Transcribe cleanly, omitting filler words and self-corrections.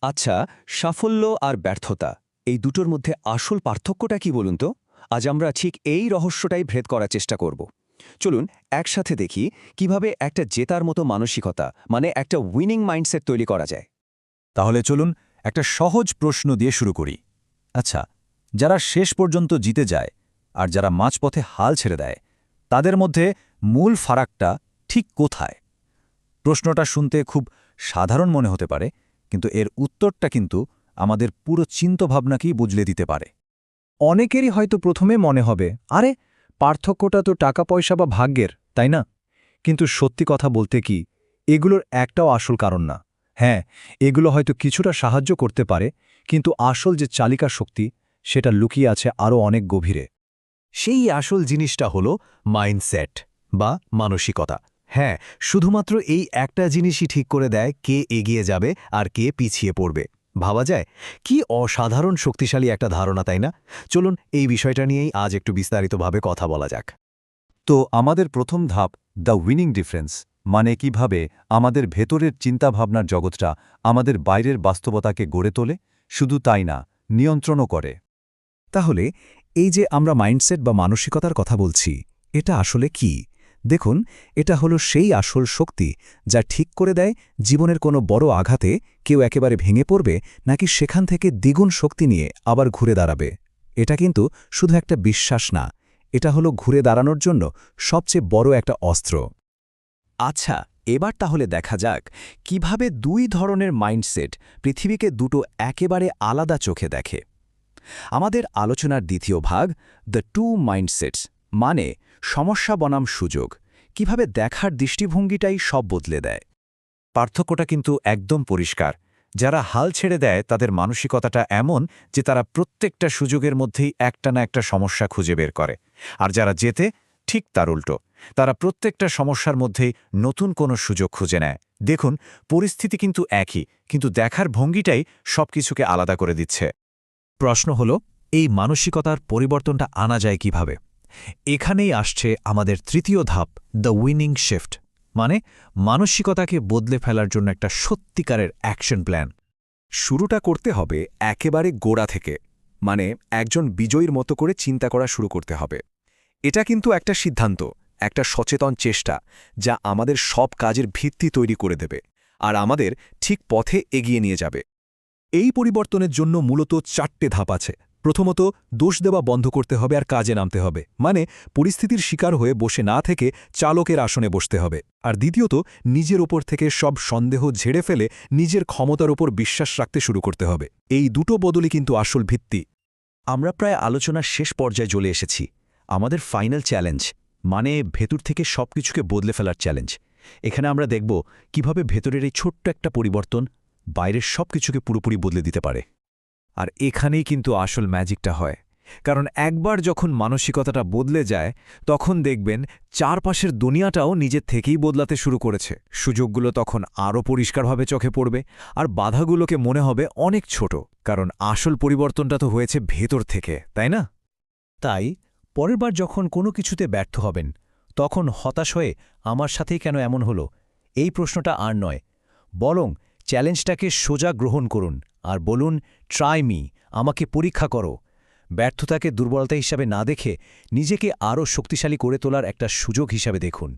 আচ্ছা, সাফল্য আর ব্যর্থতা এই দুটোর মধ্যে আসল পার্থক্যটা কি বলুন তো? আজ আমরা ঠিক এই রহস্যটাই ভেদ করার চেষ্টা করব। চলুন একসাথে দেখি কিভাবে একটা জেতার মতো মানসিকতা মানে একটা উইনিং মাইন্ডসেট তৈরি করা যায়। তাহলে চলুন একটা সহজ প্রশ্ন দিয়ে শুরু করি। আচ্ছা, যারা শেষ পর্যন্ত জিতে যায় আর যারা মাঝপথে হাল ছেড়ে দেয়, তাদের মধ্যে মূল ফারাকটা ঠিক কোথায়? প্রশ্নটা শুনতে খুব সাধারণ মনে হতে পারে, কিন্তু এর উত্তরটা কিন্তু আমাদের পুরো চিন্তাভাবনাকেই বদলে দিতে পারে। অনেকেরই হয়তো প্রথমে মনে হবে, আরে পার্থক্যটা তো টাকা পয়সা বা ভাগ্যের, তাই না? কিন্তু সত্যি কথা বলতে কি, এগুলোর একটাও আসল কারণ না। হ্যাঁ, এগুলো হয়তো কিছুটা সাহায্য করতে পারে, কিন্তু আসল যে চালিকা শক্তি, সেটা লুকিয়ে আছে আরও অনেক গভীরে। সেই আসল জিনিসটা হলো মাইন্ডসেট বা মানসিকতা। হ্যাঁ, শুধুমাত্র এই একটা জিনিসই ঠিক করে দেয় কে এগিয়ে যাবে আর কে পিছিয়ে পড়বে। ভাবা যায় কি অসাধারণ শক্তিশালী একটা ধারণা, তাই না? চলুন এই বিষয়টা নিয়েই আজ একটু বিস্তারিতভাবে কথা বলা যাক। তো আমাদের প্রথম ধাপ দ্য উইনিং ডিফারেন্স, মানে কিভাবে আমাদের ভেতরের চিন্তাভাবনার জগৎটা আমাদের বাইরের বাস্তবতাকে গড়ে তোলে, শুধু তাই না, নিয়ন্ত্রণও করে। তাহলে এই যে আমরা মাইন্ডসেট বা মানসিকতার কথা বলছি, এটা আসলে কি? দেখুন, এটা হলো সেই আসল শক্তি যা ঠিক করে দেয় জীবনের কোনো বড় আঘাতে কেউ একেবারে ভেঙে পড়বে নাকি সেখান থেকে দ্বিগুণ শক্তি নিয়ে আবার ঘুরে দাঁড়াবে। এটা কিন্তু শুধু একটা বিশ্বাস না, এটা হলো ঘুরে দাঁড়ানোর জন্য সবচেয়ে বড় একটা অস্ত্র। আচ্ছা, এবার তাহলে দেখা যাক কিভাবে দুই ধরনের মাইন্ডসেট পৃথিবীকে দুটো একেবারে আলাদা চোখে দেখে। আমাদের আলোচনার দ্বিতীয় ভাগ দ্য টু মাইন্ডসেটস, মানে সমস্যা বনাম সুযোগ, কিভাবে দেখার দৃষ্টিভঙ্গিটাই সব বদলে দেয়। পার্থক্যটা কিন্তু একদম পরিষ্কার। যারা হাল ছেড়ে দেয় তাদের মানসিকতাটা এমন যে তারা প্রত্যেকটা সুযোগের মধ্যেই একটা না একটা সমস্যা খুঁজে বের করে, আর যারা জেতে ঠিক তার উল্টো, তারা প্রত্যেকটা সমস্যার মধ্যেই নতুন কোনো সুযোগ খুঁজে নেয়। দেখুন, পরিস্থিতি কিন্তু একই, কিন্তু দেখার ভঙ্গিটাই সবকিছুকে আলাদা করে দিচ্ছে। প্রশ্ন হল, এই মানসিকতার পরিবর্তনটা আনা যায় কিভাবে? এখানেই আসছে আমাদের তৃতীয় ধাপ, দ্য উইনিং শিফট, মানে মানসিকতাকে বদলে ফেলার জন্য একটা সত্যিকারের অ্যাকশন প্ল্যান। শুরুটা করতে হবে একেবারে গোড়া থেকে, মানে একজন বিজয়ীর মতো করে চিন্তা করা শুরু করতে হবে। এটা কিন্তু একটা সিদ্ধান্ত, একটা সচেতন চেষ্টা, যা আমাদের সব কাজের ভিত্তি তৈরি করে দেবে আর আমাদের ঠিক পথে এগিয়ে নিয়ে যাবে। এই পরিবর্তনের জন্য মূলত 4টে ধাপ আছে। প্রথমত, দোষ দেওয়া বন্ধ করতে হবে আর কাজে নামতে হবে, মানে পরিস্থিতির শিকার হয়ে বসে না থেকে চালকের আসনে বসতে হবে। আর দ্বিতীয়ত, নিজের ওপর থেকে সব সন্দেহ ঝেড়ে ফেলে নিজের ক্ষমতার ওপর বিশ্বাস রাখতে শুরু করতে হবে। এই দুটো বদলই কিন্তু আসল ভিত্তি। আমরা প্রায় আলোচনার শেষ পর্যায়ে চলে এসেছি। আমাদের ফাইনাল চ্যালেঞ্জ, মানে ভেতর থেকে সবকিছুকে বদলে ফেলার চ্যালেঞ্জ। এখানে আমরা দেখব কিভাবে ভেতরের এই ছোট্ট একটা পরিবর্তন বাইরের সবকিছুকে পুরোপুরি বদলে দিতে পারে। আর এখানেই কিন্তু আসল ম্যাজিকটা হয়, কারণ একবার যখন মানসিকতাটা বদলে যায়, তখন দেখবেন চারপাশের দুনিয়াটাও নিজের থেকেই বদলাতে শুরু করেছে। সুযোগগুলো তখন আরও পরিষ্কারভাবে চোখে পড়বে, আর বাধাগুলোকে মনে হবে অনেক ছোট, কারণ আসল পরিবর্তনটা তো হয়েছে ভেতর থেকে, তাই না? তাই পরের বার যখন কোনো কিছুতে ব্যর্থ হবেন, তখন হতাশ হয়ে আমার সাথেই কেন এমন হলো এই প্রশ্নটা আর নয়, বরং চ্যালেঞ্জটাকে সোজা গ্রহণ করুন আর বলুন, ট্রাই মি, আমাকে পরীক্ষা করো। ব্যর্থতাকে দুর্বলতা হিসাবে না দেখে নিজেকে আরও শক্তিশালী করে তোলার একটা সুযোগ হিসাবে দেখুন।